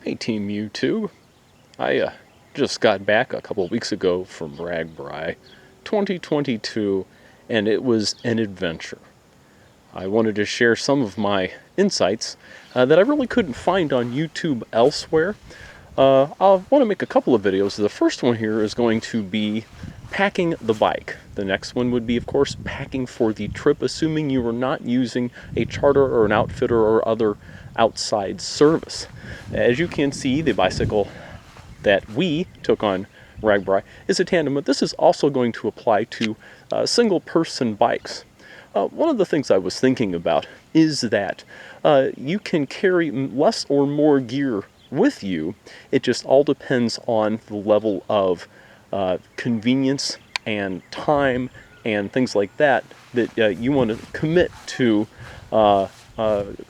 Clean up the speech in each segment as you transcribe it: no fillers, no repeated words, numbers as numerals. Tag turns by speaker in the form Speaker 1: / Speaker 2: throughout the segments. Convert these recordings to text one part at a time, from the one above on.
Speaker 1: Hey Team YouTube, I just got back a couple of weeks ago from RAGBRAI 2022, and it was an adventure. I wanted to share some of my insights that I really couldn't find on YouTube elsewhere. I want to make a couple of videos. The first one here is going to be packing the bike. The next one would be, of course, packing for the trip, assuming you were not using a charter or an outfitter or other outside service. As you can see, the bicycle that we took on RAGBRAI is a tandem, but this is also going to apply to single-person bikes. One of the things I was thinking about is that you can carry less or more gear with you. It just all depends on the level of convenience and time and things like that that you want to commit to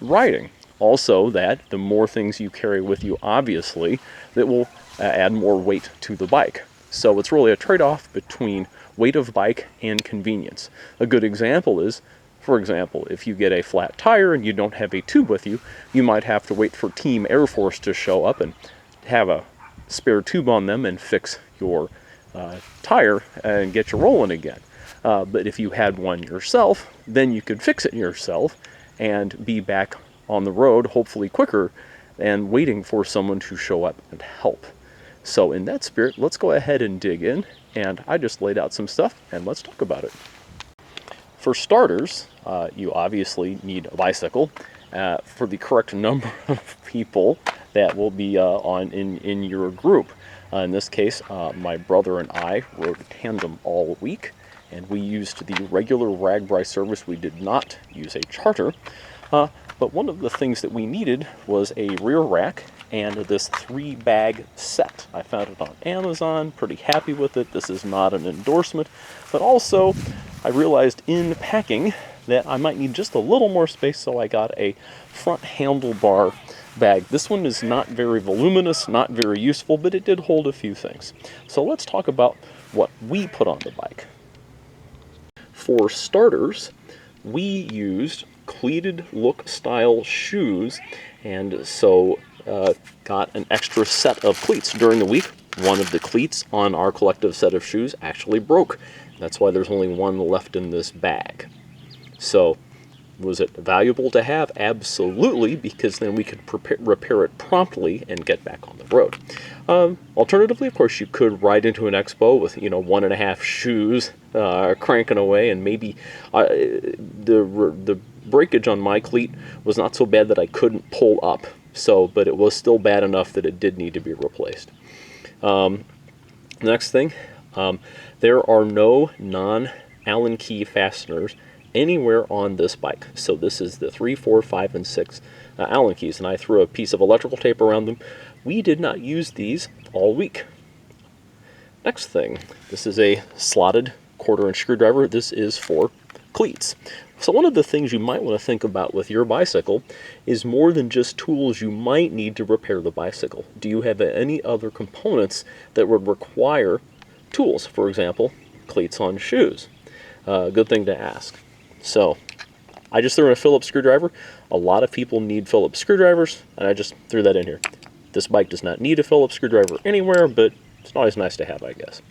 Speaker 1: riding. Also, that the more things you carry with you, obviously, that will add more weight to the bike. So it's really a trade-off between weight of bike and convenience. A good example is, for example, if you get a flat tire and you don't have a tube with you, you might have to wait for Team Air Force to show up and have a spare tube on them and fix your tire and get you rolling again. But if you had one yourself, then you could fix it yourself and be back on the road, hopefully quicker, and waiting for someone to show up and help. So in that spirit, let's go ahead and dig in, and I just laid out some stuff, and let's talk about it. For starters, you obviously need a bicycle for the correct number of people that will be in your group. In this case, my brother and I rode tandem all week, and we used the regular RAGBRAI service. We did not use a charter. But one of the things that we needed was a rear rack and this 3-bag set. I found it on Amazon, pretty happy with it. This is not an endorsement, but also I realized in packing that I might need just a little more space, so I got a front handlebar bag. This one is not very voluminous, not very useful, but it did hold a few things. So let's talk about what we put on the bike. For starters, we used cleated look style shoes, and so got an extra set of cleats during the week. One of the cleats on our collective set of shoes actually broke. That's why there's only one left in this bag. So was it valuable to have? Absolutely, because then we could repair it promptly and get back on the road. Alternatively, of course, you could ride into an expo with 1.5 shoes cranking away, and maybe the breakage on my cleat was not so bad that I couldn't pull up. But it was still bad enough that it did need to be replaced. Next thing, there are no non-Allen key fasteners anywhere on this bike. So this is the 3, 4, 5, and 6 Allen keys, and I threw a piece of electrical tape around them. We did not use these all week. Next thing, this is a slotted 1/4-inch screwdriver. This is for cleats. So one of the things you might want to think about with your bicycle is more than just tools you might need to repair the bicycle. Do you have any other components that would require tools? For example, cleats on shoes. Good thing to ask. So I just threw in a Phillips screwdriver. A lot of people need Phillips screwdrivers, and I just threw that in here. This bike does not need a Phillips screwdriver anywhere, but it's always nice to have, I guess.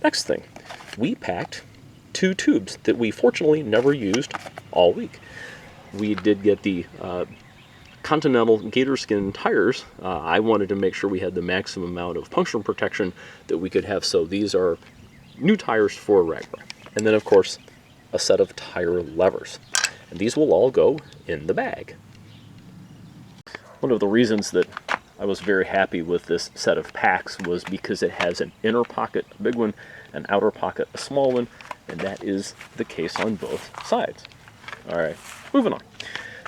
Speaker 1: Next thing, we packed 2 tubes that we fortunately never used all week. We did get the Continental gator skin tires. I wanted to make sure we had the maximum amount of puncture protection that we could have, so these are new tires for RAGBRAI. And then, of course, a set of tire levers. And these will all go in the bag. One of the reasons that I was very happy with this set of packs was because it has an inner pocket, a big one, an outer pocket, a small one, and that is the case on both sides. All right, moving on.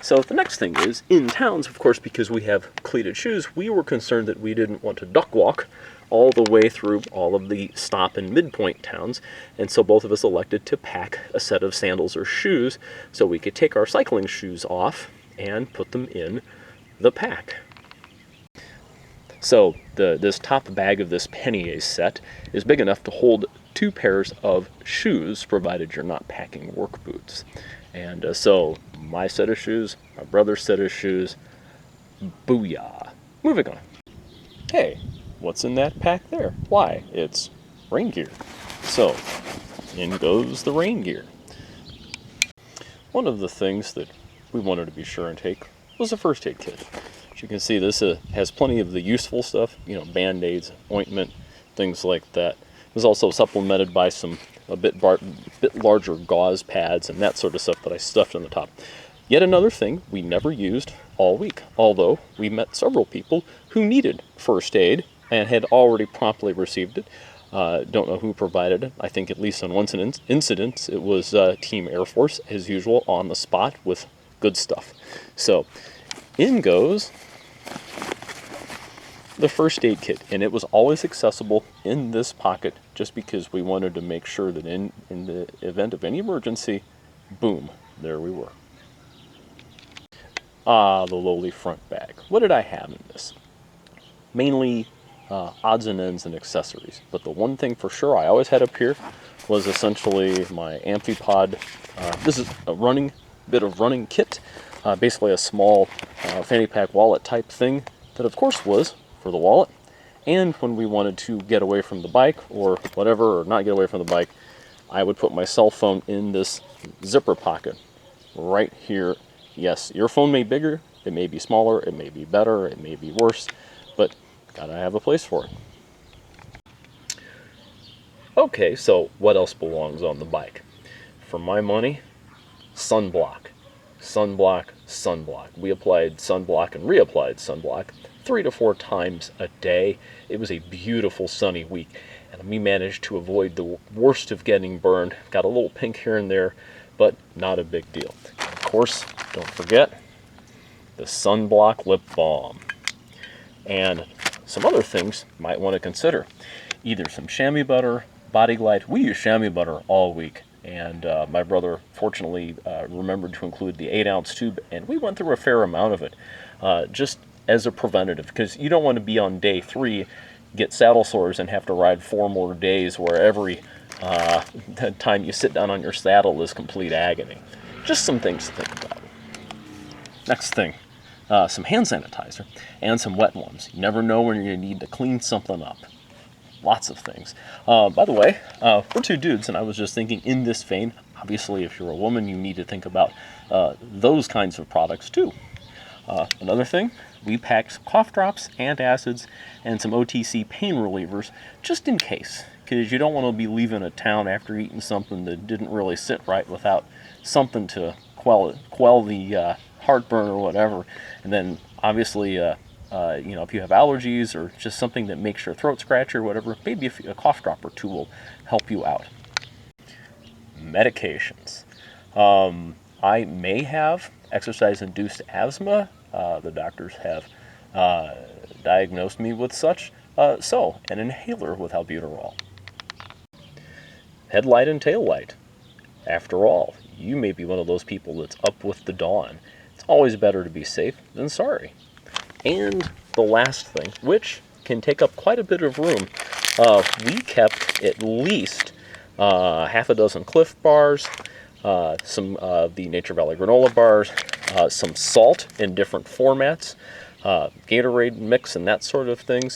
Speaker 1: So the next thing is, in towns, of course, because we have cleated shoes, we were concerned that we didn't want to duck walk all the way through all of the stop and midpoint towns, and so both of us elected to pack a set of sandals or shoes so we could take our cycling shoes off and put them in the pack. So this top bag of this pannier set is big enough to hold 2 pairs of shoes, provided you're not packing work boots. And so my set of shoes, my brother's set of shoes, booyah. Moving on. hey, what's in that pack there? Why, it's rain gear. So, in goes the rain gear. One of the things that we wanted to be sure and take was a first aid kit. As you can see, this has plenty of the useful stuff, Band-Aids, ointment, things like that. It was also supplemented by some a bit larger gauze pads and that sort of stuff that I stuffed on the top. Yet another thing we never used all week, although we met several people who needed first aid and had already promptly received it. Don't know who provided it. I think at least on one incident it was Team Air Force, as usual, on the spot with good stuff. So in goes the first aid kit, and it was always accessible in this pocket just because we wanted to make sure that in the event of any emergency, boom, there we were. The lowly front bag. What did I have in this? Mainly odds and ends and accessories, but the one thing for sure I always had up here was essentially my amphipod. This is a bit of running kit, basically a small fanny pack wallet type thing that of course was for the wallet, and when we wanted to get away from the bike or whatever, or not get away from the bike, I would put my cell phone in this zipper pocket right here. Yes, your phone may be bigger, it may be smaller, it may be better, it may be worse, but gotta have a place for it. Okay, so what else belongs on the bike? For my money, sunblock. Sunblock, sunblock. We applied sunblock and reapplied sunblock 3 to 4 times a day. It was a beautiful sunny week, and we managed to avoid the worst of getting burned. Got a little pink here and there, but not a big deal. Of course, don't forget the sunblock lip balm. And some other things you might want to consider. Either some chamois butter, Body Glide. We use chamois butter all week, and my brother fortunately remembered to include the 8-ounce tube, and we went through a fair amount of it just as a preventative, because you don't want to be on day 3, get saddle sores, and have to ride 4 more days where every time you sit down on your saddle is complete agony. Just some things to think about. Next thing. Some hand sanitizer and some wet ones. You never know when you're going to need to clean something up. Lots of things. By the way, we're 2 dudes, and I was just thinking in this vein, obviously if you're a woman, you need to think about those kinds of products too. Another thing, we packed cough drops, antacids, and some OTC pain relievers just in case, because you don't want to be leaving a town after eating something that didn't really sit right without something to quell the heartburn or whatever. And then obviously if you have allergies or just something that makes your throat scratch or whatever, maybe a cough drop or 2 will help you out. Medications. I may have exercise-induced asthma. The doctors have diagnosed me with such, so an inhaler with albuterol. Headlight and tail light. After all, you may be one of those people that's up with the dawn. It's always better to be safe than sorry. And the last thing, which can take up quite a bit of room, we kept at least half a dozen Cliff bars, some of the Nature Valley granola bars, some salt in different formats, Gatorade mix and that sort of thing,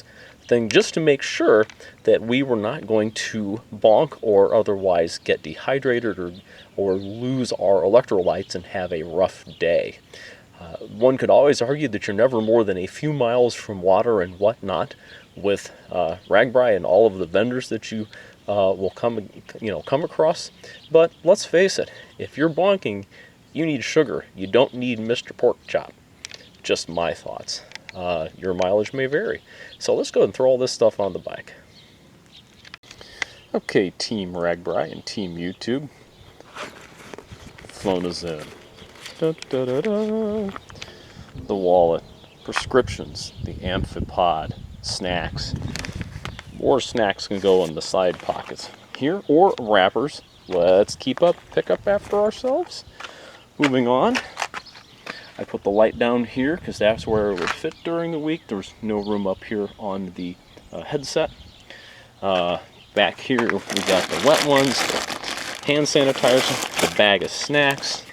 Speaker 1: just to make sure that we were not going to bonk or otherwise get dehydrated or lose our electrolytes and have a rough day. One could always argue that you're never more than a few miles from water and whatnot with RAGBRAI and all of the vendors that you will come across. But let's face it, if you're bonking, you need sugar. You don't need Mr. Pork Chop. Just my thoughts. Your mileage may vary. So let's go ahead and throw all this stuff on the bike. Okay, Team RAGBRAI and Team YouTube. Phone is in. Da, da, da, da. The wallet, prescriptions, the amphipod, snacks. More snacks can go in the side pockets here, or wrappers. Let's pick up after ourselves. Moving on. I put the light down here because that's where it would fit during the week. There's no room up here on the headset. Back here we got the wet ones, the hand sanitizer, the bag of snacks,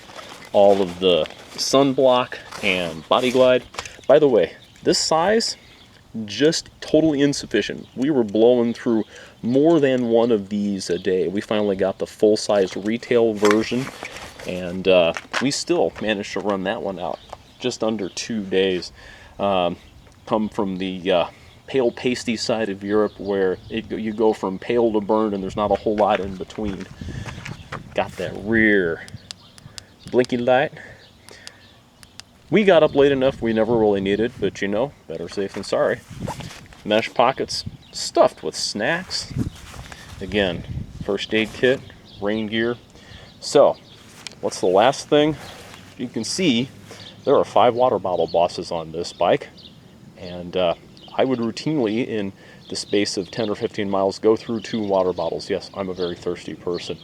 Speaker 1: all of the sunblock and Body Glide. By the way, this size just totally insufficient. We were blowing through more than one of these a day. We finally got the full-size retail version, and we still managed to run that one out just under 2 days. Come from the pale pasty side of Europe, where you go from pale to burned and there's not a whole lot in between. Got that rear blinky light. We got up late enough we never really needed, but you know, better safe than sorry. Mesh pockets stuffed with snacks. Again, first aid kit, rain gear. So, what's the last thing? You can see there are 5 water bottle bosses on this bike, and I would routinely, in the space of 10 or 15 miles, go through 2 water bottles. Yes, I'm a very thirsty person.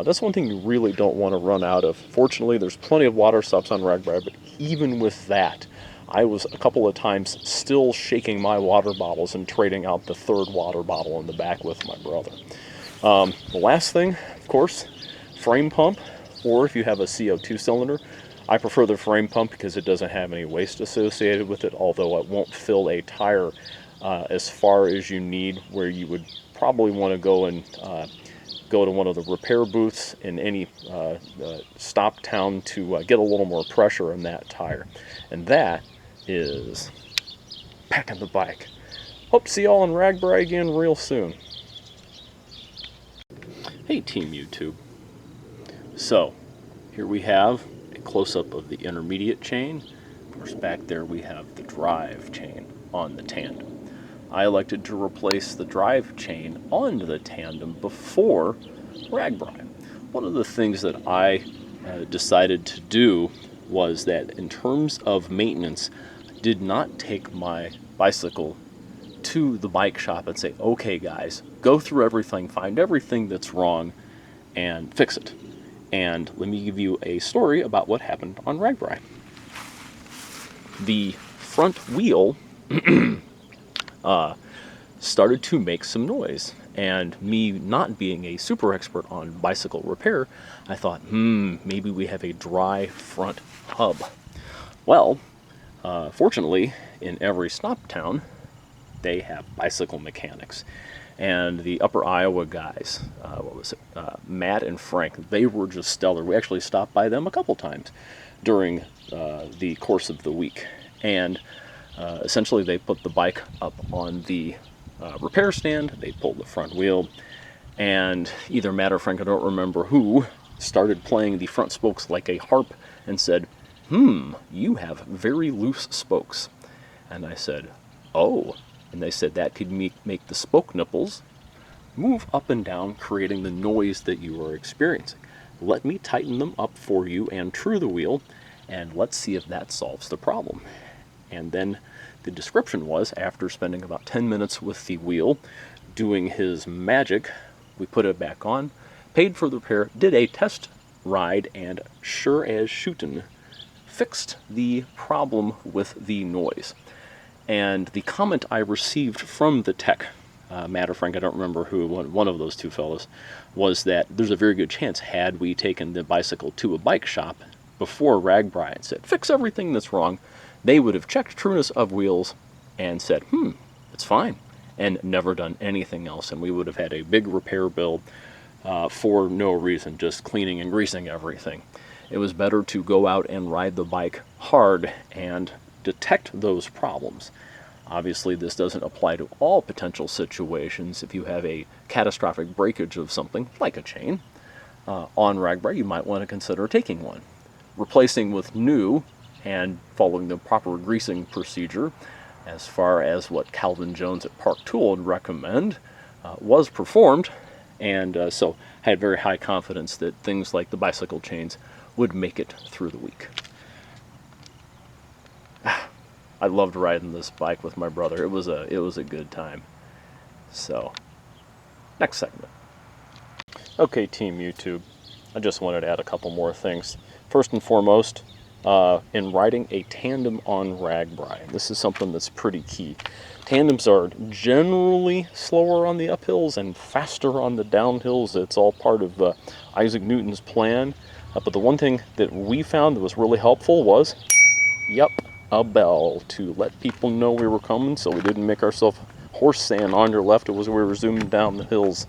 Speaker 1: That's one thing you really don't want to run out of. Fortunately, there's plenty of water stops on RAGBRAI, but even with that, I was a couple of times still shaking my water bottles and trading out the 3rd water bottle in the back with my brother. The last thing, of course, frame pump, or if you have a CO2 cylinder. I prefer the frame pump because it doesn't have any waste associated with it, although it won't fill a tire as far as you need, where you would probably want to go and go to one of the repair booths in any stop town to get a little more pressure in that tire. And that is packing the bike. Hope to see y'all on RAGBRAI again real soon. Hey Team YouTube. So, here we have a close-up of the intermediate chain. Of course, back there we have the drive chain on the Tandem. I elected to replace the drive chain on the Tandem before RAGBRAI. One of the things that I decided to do was that, in terms of maintenance, I did not take my bicycle to the bike shop and say, okay guys, go through everything, find everything that's wrong, and fix it. And let me give you a story about what happened on RAGBRAI. The front wheel started to make some noise, and me not being a super expert on bicycle repair, I thought, maybe we have a dry front hub. Well, fortunately, in every stop town, they have bicycle mechanics. And the Upper Iowa guys, Matt and Frank, they were just stellar. We actually stopped by them a couple times during the course of the week. And essentially they put the bike up on the repair stand, they pulled the front wheel, and either Matt or Frank, I don't remember who, started playing the front spokes like a harp and said, you have very loose spokes. And I said, oh. And they said that could make the spoke nipples move up and down, creating the noise that you are experiencing. Let me tighten them up for you and true the wheel, and let's see if that solves the problem. And then the description was, after spending about 10 minutes with the wheel, doing his magic, we put it back on, paid for the repair, did a test ride, and sure as shootin', fixed the problem with the noise. And the comment I received from the tech, Matt or Frank, I don't remember who, one of those two fellows, was that there's a very good chance, had we taken the bicycle to a bike shop before RAGBRAI and said, fix everything that's wrong, they would have checked trueness of wheels and said, it's fine, and never done anything else. And we would have had a big repair bill for no reason, just cleaning and greasing everything. It was better to go out and ride the bike hard and detect those problems. Obviously, this doesn't apply to all potential situations. If you have a catastrophic breakage of something, like a chain, on RAGBRAI, you might want to consider taking one. Replacing with new and following the proper greasing procedure, as far as what Calvin Jones at Park Tool would recommend, was performed, and so I had very high confidence that things like the bicycle chains would make it through the week. I loved riding this bike with my brother. It was a good time. So, next segment. Okay, Team YouTube, I just wanted to add a couple more things. First and foremost, in riding a tandem on RAGBRAI, this is something that's pretty key. Tandems are generally slower on the uphills and faster on the downhills. It's all part of Isaac Newton's plan. But the one thing that we found that was really helpful was, a bell to let people know we were coming, so we didn't make ourselves horse sand on your left. It was we were zooming down the hills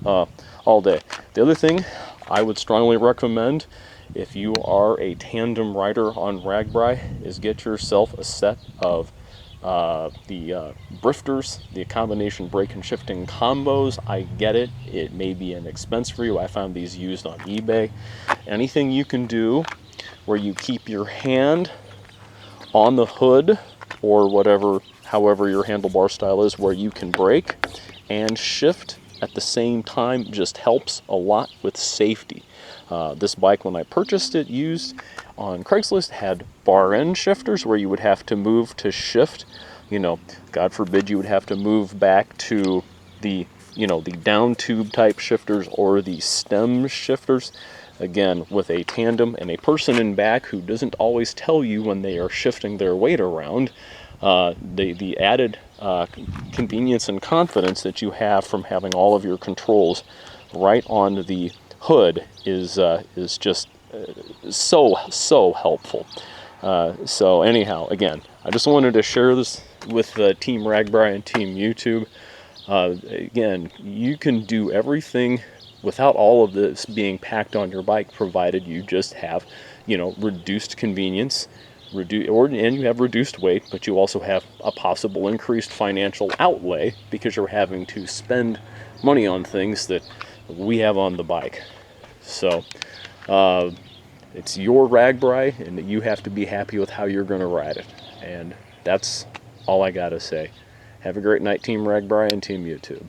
Speaker 1: all day. The other thing I would strongly recommend, if you are a tandem rider on RAGBRAI, is get yourself a set of the brifters, the combination brake and shifting combos. I get it, it may be an expense for you. I found these used on eBay. Anything you can do where you keep your hand on the hood, or whatever, however your handlebar style is, where you can brake and shift at the same time, just helps a lot with safety. This bike, when I purchased it used on Craigslist, had bar end shifters where you would have to move to shift. You know, God forbid you would have to move back to the, you know, the down tube type shifters or the stem shifters. Again, with a tandem and a person in back who doesn't always tell you when they are shifting their weight around, the added convenience and confidence that you have from having all of your controls right on the hood is just so helpful. So anyhow, again, I just wanted to share this with Team RAGBRAI and Team YouTube. Again, you can do everything without all of this being packed on your bike, provided you just have, you know, reduced convenience, and you have reduced weight, but you also have a possible increased financial outlay because you're having to spend money on things that we have on the bike. So it's your RAGBRAI, and you have to be happy with how you're going to ride it. And that's all I got to say. Have a great night, Team RAGBRAI and Team YouTube.